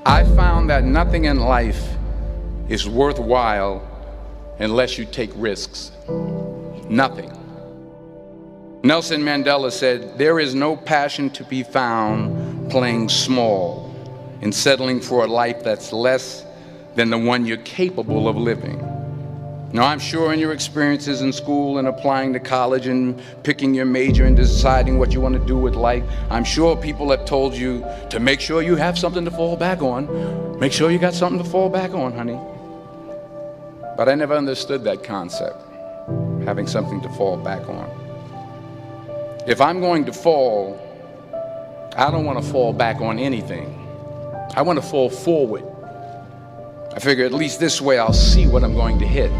I found that nothing in life is worthwhile unless you take risks. Nothing. Nelson Mandela said, "There is no passion to be found playing small and settling for a life that's less than the one you're capable of living." Now, I'm sure in your experiences in school and applying to college and picking your major and deciding what you want to do with life, I'm sure people have told you to make sure you have something to fall back on. Make sure you got something to fall back on, honey. But I never understood that concept, having something to fall back on. If I'm going to fall, I don't want to fall back on anything. I want to fall forward. I figure at least this way I'll see what I'm going to hit.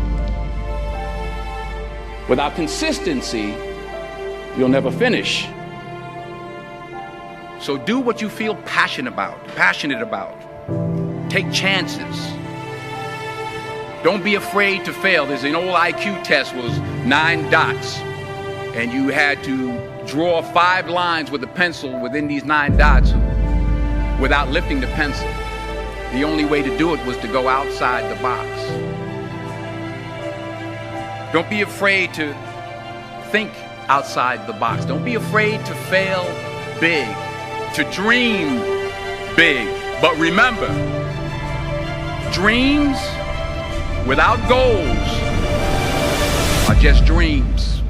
Without consistency, you'll never finish. So do what you feel passionate about. Take chances. Don't be afraid to fail. There's an old IQ test, was 9 dots, and you had to draw 5 lines with a pencil within these 9 dots without lifting the pencil. The only way to do it was to go outside the box. Don't be afraid to think outside the box. Don't be afraid to fail big, to dream big. But remember, dreams without goals are just dreams.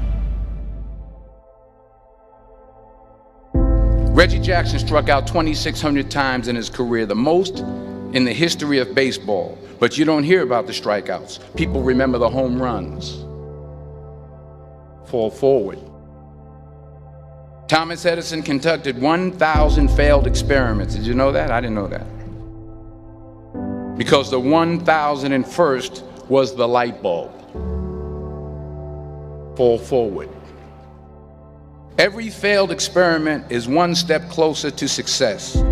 Reggie Jackson struck out 2,600 times in his career, the most in the history of baseball. But you don't hear about the strikeouts. People remember the home runs. Fall forward. Thomas Edison conducted 1,000 failed experiments. Did you know that? I didn't know that. Because the 1,001st was the light bulb. Fall forward. Every failed experiment is one step closer to success.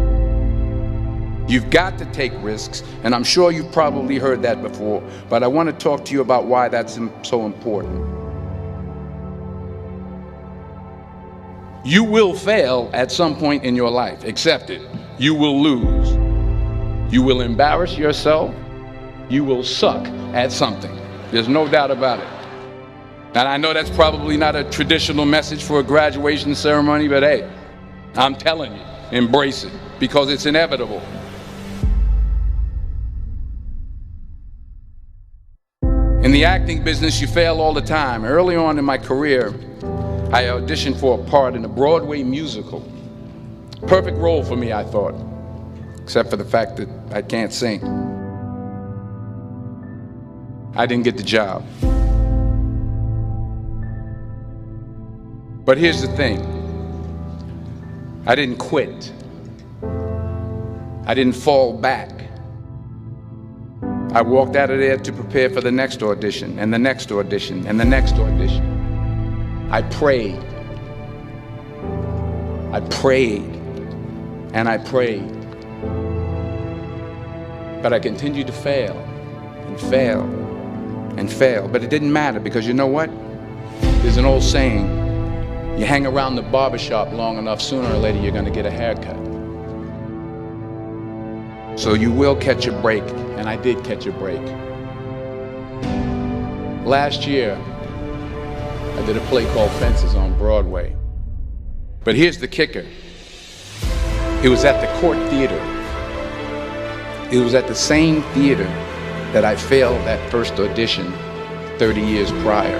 You've got to take risks, and I'm sure you've probably heard that before, but I want to talk to you about why that's so important. You will fail at some point in your life. Accept it. You will lose. You will embarrass yourself. You will suck at something. There's no doubt about it. And I know that's probably not a traditional message for a graduation ceremony, but hey, I'm telling you, embrace it, because it's inevitable. In the acting business, you fail all the time. Early on in my career, I auditioned for a part in a Broadway musical. Perfect role for me, I thought, except for the fact that I can't sing. I didn't get the job. But here's the thing. I didn't quit. I didn't fall back. I walked out of there to prepare for the next audition, and the next audition, and the next audition. I prayed. I prayed. And I prayed. But I continued to fail, and fail, and fail. But it didn't matter, because you know what? There's an old saying, you hang around the barbershop long enough, sooner or later you're going to get a haircut. So you will catch a break, and I did catch a break. Last year, I did a play called Fences on Broadway. But here's the kicker. It was at the Court Theater. It was at the same theater that I failed that first audition 30 years prior.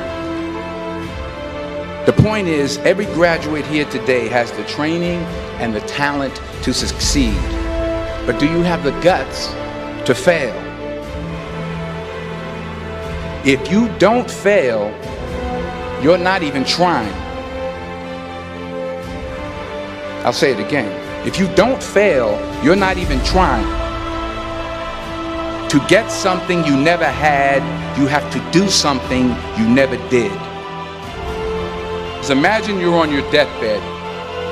The point is, every graduate here today has the training and the talent to succeed. But do you have the guts to fail? If you don't fail, you're not even trying. I'll say it again. If you don't fail, you're not even trying. To get something you never had, you have to do something you never did. So imagine you're on your deathbed,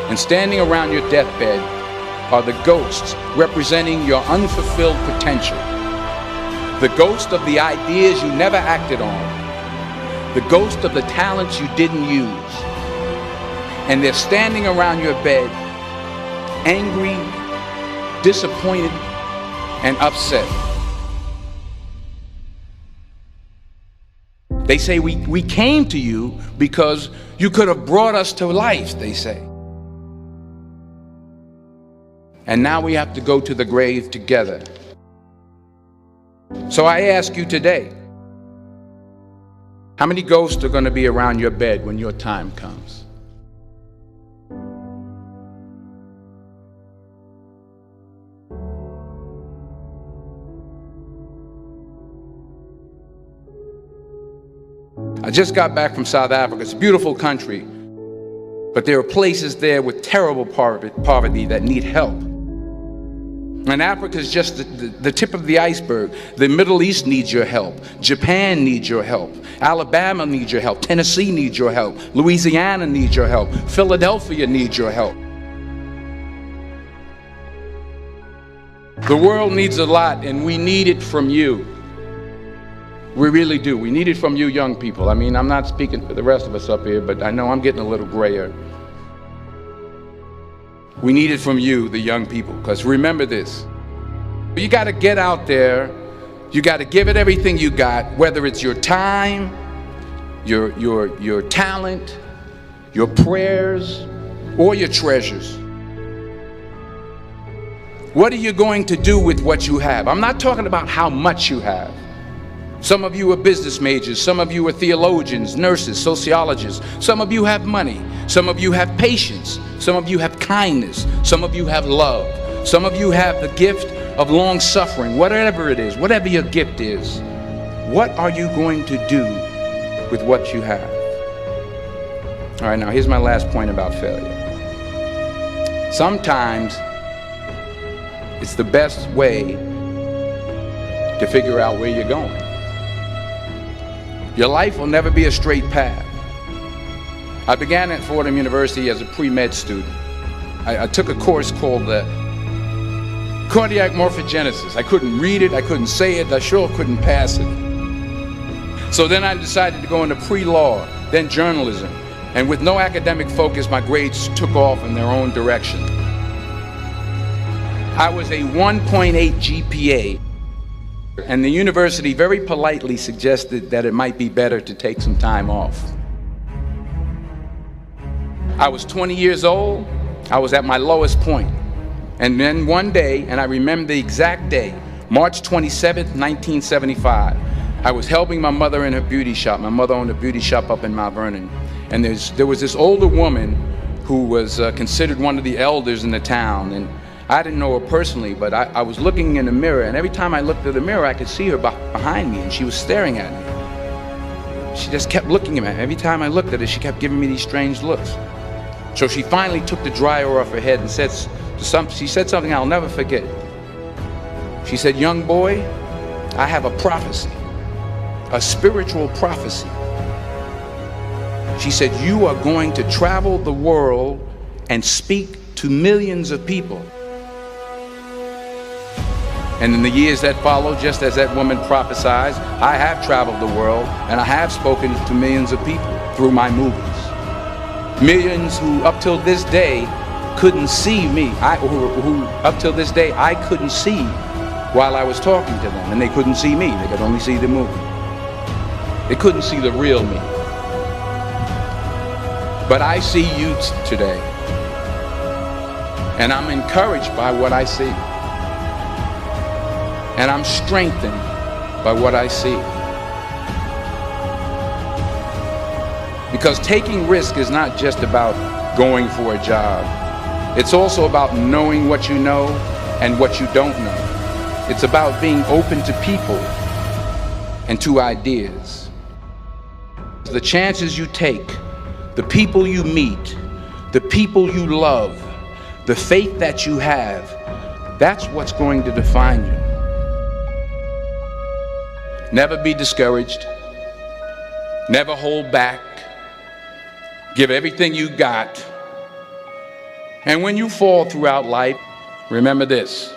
and standing around your deathbed are the ghosts representing your unfulfilled potential. The ghost of the ideas you never acted on. The ghost of the talents you didn't use. And they're standing around your bed, angry, disappointed, and upset. They say we came to you because you could have brought us to life, they say. And now we have to go to the grave together. So I ask you today, how many ghosts are going to be around your bed when your time comes? I just got back from South Africa. It's a beautiful country, but there are places there with terrible poverty that need help. And Africa is just the tip of the iceberg. The Middle East needs your help. Japan needs your help. Alabama needs your help. Tennessee needs your help. Louisiana needs your help. Philadelphia needs your help. The world needs a lot, and we need it from you. We really do. We need it from you young people. I mean, I'm not speaking for the rest of us up here, but I know I'm getting a little grayer. We need it from you, the young people, because remember this. You got to get out there. You got to give it everything you got, whether it's your time, your talent, your prayers, or your treasures. What are you going to do with what you have? I'm not talking about how much you have. Some of you are business majors, some of you are theologians, nurses, sociologists. Some of you have money, some of you have patience, some of you have kindness, some of you have love, some of you have the gift of long suffering. Whatever it is, whatever your gift is, what are you going to do with what you have? All right, now here's my last point about failure. Sometimes it's the best way to figure out where you're going. Your life will never be a straight path. I began at Fordham University as a pre-med student. I took a course called cardiac morphogenesis. I couldn't read it, I couldn't say it, I sure couldn't pass it. So then I decided to go into pre-law, then journalism. And with no academic focus, my grades took off in their own direction. I was a 1.8 GPA. And the university very politely suggested that it might be better to take some time off. I was 20 years old. I was at my lowest point. And then one day, and I remember the exact day, March 27th, 1975, I was helping my mother in her beauty shop. My mother owned a beauty shop up in Mount Vernon. And there was this older woman who was considered one of the elders in the town. And I didn't know her personally, but I was looking in the mirror, and every time I looked at the mirror, I could see her behind me, and she was staring at me. She just kept looking at me. Every time I looked at her, she kept giving me these strange looks. So she finally took the dryer off her head and she said something I'll never forget. She said, "Young boy, I have a prophecy, a spiritual prophecy." She said, "You are going to travel the world and speak to millions of people." And in the years that followed, just as that woman prophesied, I have traveled the world and I have spoken to millions of people through my movies. Millions who up till this day couldn't see me, who up till this day I couldn't see while I was talking to them, and they couldn't see me, they could only see the movie. They couldn't see the real me. But I see you today, and I'm encouraged by what I see. And I'm strengthened by what I see. Because taking risk is not just about going for a job. It's also about knowing what you know and what you don't know. It's about being open to people and to ideas. The chances you take, the people you meet, the people you love, the faith that you have, that's what's going to define you. Never be discouraged. Never hold back. Give everything you got. And when you fall throughout life, remember this: